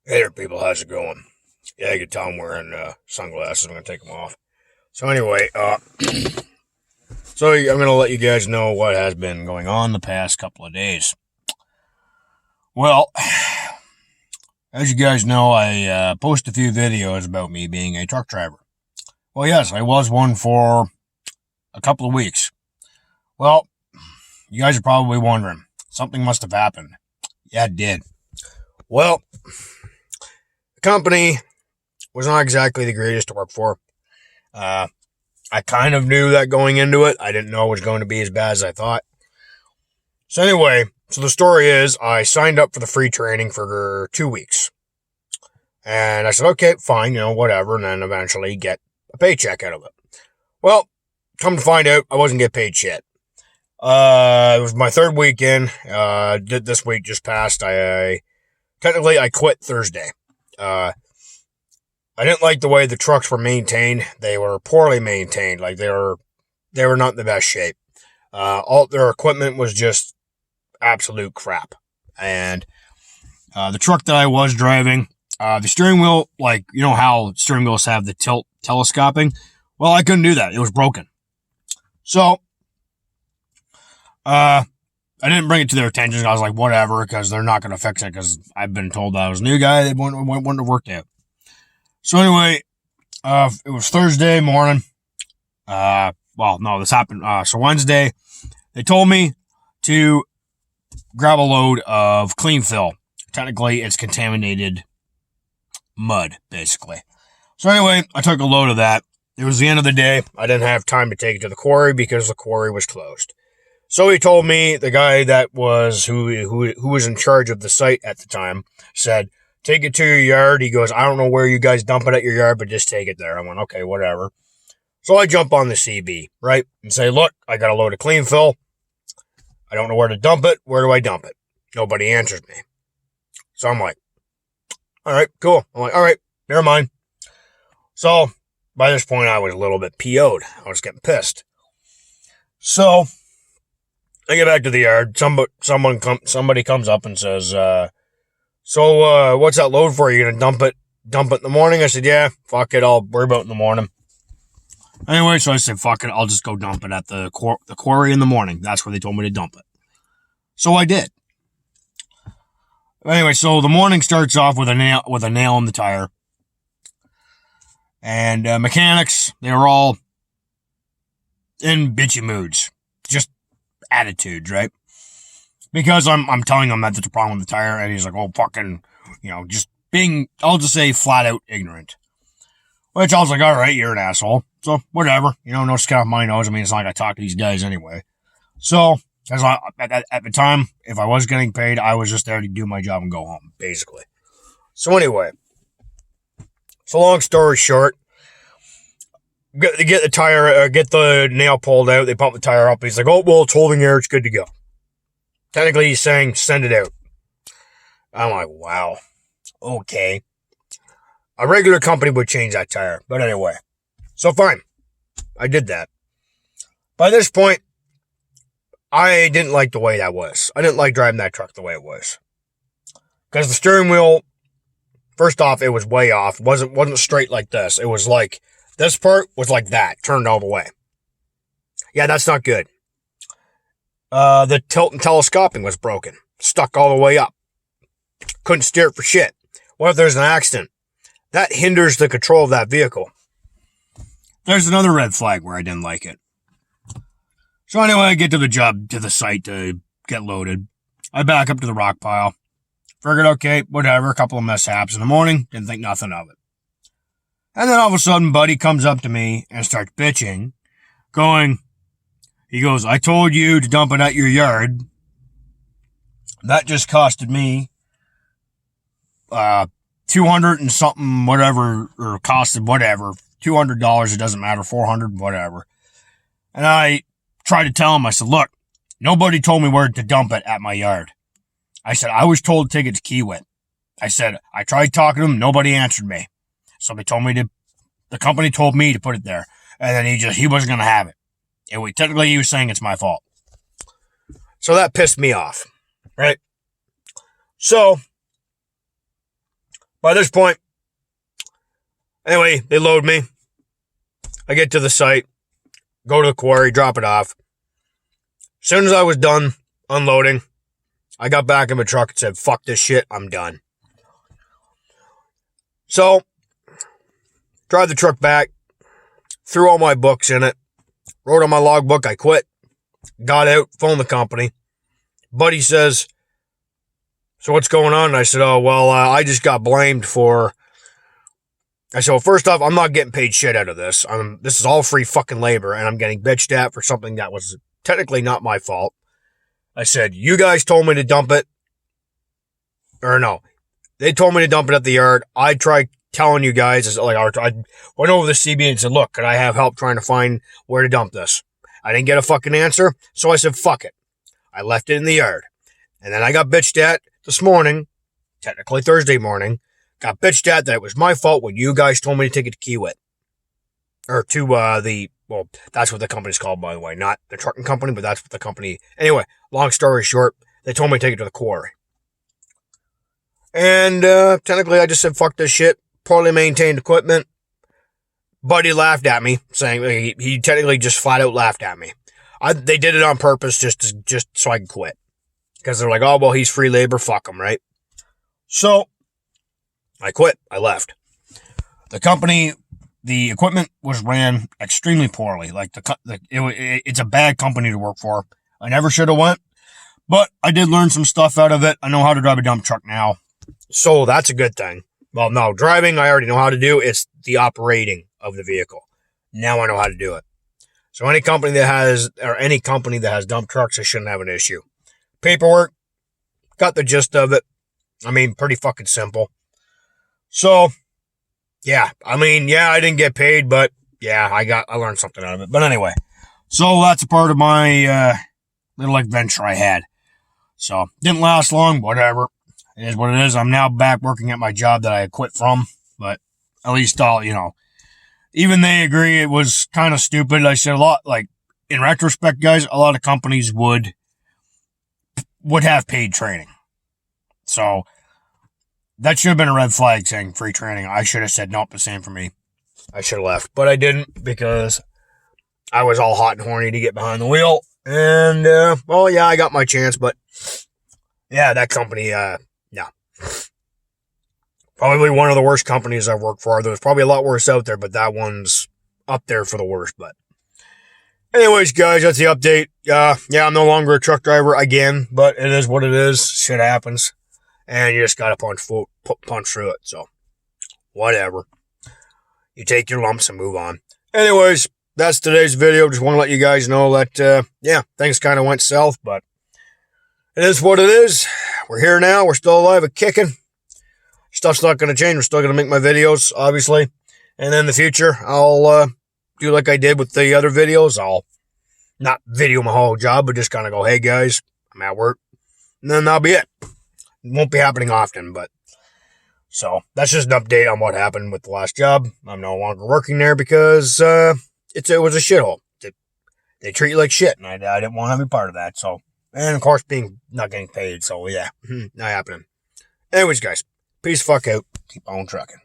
Hey there, people. How's it going? Yeah, you can tell I'm wearing sunglasses. I'm going to take them off. So anyway, I'm going to let you guys know what has been going on the past couple of days. Well, as you guys know, I post a few videos about me being a truck driver. Well, yes, I was one for a couple of weeks. Well, you guys are probably wondering, something must have happened. Yeah, it did. Well, the company was not exactly the greatest to work for. I kind of knew that going into it. I didn't know it was going to be as bad as I thought. So anyway, the story is I signed up for the free training for 2 weeks. And I said, okay, fine, whatever. And then eventually get a paycheck out of it. Well, come to find out, I wasn't getting paid shit. It was my third weekend. This week just passed. I quit Thursday. I didn't like the way the trucks were maintained. They were poorly maintained. Like they were not in the best shape. All their equipment was just absolute crap. And the truck that I was driving, the steering wheel, like you know how steering wheels have the tilt telescoping. Well, I couldn't do that. It was broken. So I didn't bring it to their attention. I was like, whatever, because they're not going to fix it. Because I've been told that I was a new guy. They wouldn't have worked out. So anyway, it was Thursday morning. This happened. So Wednesday, they told me to grab a load of clean fill. Technically, it's contaminated mud, basically. So anyway, I took a load of that. It was the end of the day. I didn't have time to take it to the quarry because the quarry was closed. So he told me, the guy that was who was in charge of the site at the time said, take it to your yard. He goes, I don't know where you guys dump it at your yard, but just take it there. I went, okay, whatever. So I jump on the CB, right? And say, look, I got a load of clean fill. I don't know where to dump it. Where do I dump it? Nobody answers me. So I'm like, all right, cool. I'm like, all right, never mind. So by this point, I was a little bit PO'd. I was getting pissed. So I get back to the yard. Somebody comes up and says, so what's that load for? You gonna dump it in the morning? I said, yeah, fuck it, I'll worry about it in the morning. Anyway, so I said, fuck it, I'll just go dump it at the quarry in the morning. That's where they told me to dump it. So I did. Anyway, so the morning starts off with a nail in the tire. And mechanics, they were all in bitchy moods. Just attitudes, right? Because I'm telling him that there's a problem with the tire, and he's like, oh, fucking, just being, I'll just say flat out ignorant. Which I was like, all right, you're an asshole. So, whatever. No skin off my nose. I mean, it's not like I talk to these guys anyway. So, at the time, if I was getting paid, I was just there to do my job and go home, basically. So, anyway. So, long story short, get the nail pulled out. They pump the tire up. He's like, oh, well, it's holding air. It's good to go. Technically, he's saying, send it out. I'm like, wow. Okay. A regular company would change that tire. But anyway. So fine. I did that. By this point, I didn't like the way that was. I didn't like driving that truck the way it was. Because the steering wheel, first off, it was way off. Wasn't straight like this. It was like, this part was like that, turned all the way. Yeah, that's not good. The tilt and telescoping was broken. Stuck all the way up. Couldn't steer it for shit. What if there's an accident? That hinders the control of that vehicle. There's another red flag where I didn't like it. So anyway, I get to the site to get loaded. I back up to the rock pile. Figured, okay, whatever, a couple of mishaps in the morning. Didn't think nothing of it. And then all of a sudden, Buddy comes up to me and starts bitching, he goes, I told you to dump it at your yard. That just costed me 200 and something, whatever, or costed whatever, $200, it doesn't matter, 400, whatever. And I tried to tell him, I said, look, nobody told me where to dump it at my yard. I said, I was told to take it to Kiewit. I said, I tried talking to him, nobody answered me. So they told me the company told me to put it there. And then he wasn't going to have it. And technically he was saying it's my fault. So that pissed me off, right? So By this point, anyway, they load me. I get to the site, go to the quarry, drop it off. As soon as I was done unloading, I got back in my truck and said, fuck this shit, I'm done. So, drive the truck back, threw all my books in it, wrote on my logbook, I quit, got out, phoned the company. Buddy says, so what's going on? And I said, oh, well, I just got blamed for... I said, well, first off, I'm not getting paid shit out of this. This is all free fucking labor, and I'm getting bitched at for something that was technically not my fault. I said, you guys told me to dump it. Or no, they told me to dump it at the yard. I tried telling you guys, I went over the CB and said, look, could I have help trying to find where to dump this? I didn't get a fucking answer, so I said, fuck it. I left it in the yard. And then I got bitched at this morning, technically Thursday morning, got bitched at that it was my fault when you guys told me to take it to Kiewit. Or to well, that's what the company's called, by the way. Not the trucking company, but that's what the company... Anyway, long story short, they told me to take it to the quarry. And technically I just said, fuck this shit. Poorly maintained equipment. Buddy laughed at me, saying... He technically just flat out laughed at me. They did it on purpose just so I could quit. Because they're like, oh, well, he's free labor, fuck him, right? So... I quit. I left. The company, the equipment was ran extremely poorly. Like it's a bad company to work for. I never should have went, but I did learn some stuff out of it. I know how to drive a dump truck now, so that's a good thing. Well, no, driving I already know how to do. It's the operating of the vehicle. Now I know how to do it. So any company that has dump trucks, I shouldn't have an issue. Paperwork, got the gist of it. I mean, pretty fucking simple. So, yeah, I didn't get paid, but yeah, I learned something out of it. But anyway, so that's a part of my little adventure I had. So, didn't last long, whatever. It is what it is. I'm now back working at my job that I quit from, but at least even they agree it was kind of stupid. I said a lot, like, in retrospect, guys, a lot of companies would have paid training. So, that should have been a red flag saying free training. I should have said, nope, the same for me. I should have left. But I didn't because I was all hot and horny to get behind the wheel. And, well, yeah, I got my chance. But, yeah, that company, no. Probably one of the worst companies I've worked for. There's probably a lot worse out there, but that one's up there for the worst. But anyways, guys, that's the update. Yeah, I'm no longer a truck driver again, but it is what it is. Shit happens. And you just got to punch through it. So, whatever. You take your lumps and move on. Anyways, that's today's video. Just want to let you guys know that, yeah, things kind of went south, but it is what it is. We're here now. We're still alive and kicking. Stuff's not going to change. We're still going to make my videos, obviously. And in the future, I'll do like I did with the other videos. I'll not video my whole job, but just kind of go, hey, guys, I'm at work. And then that'll be it. It won't be happening often, but so that's just an update on what happened with the last job. I'm no longer working there because it was a shithole. They treat you like shit, and I didn't want to be part of that. So, and of course, not getting paid. So yeah, not happening. Anyways, guys, peace fuck out. Keep on trucking.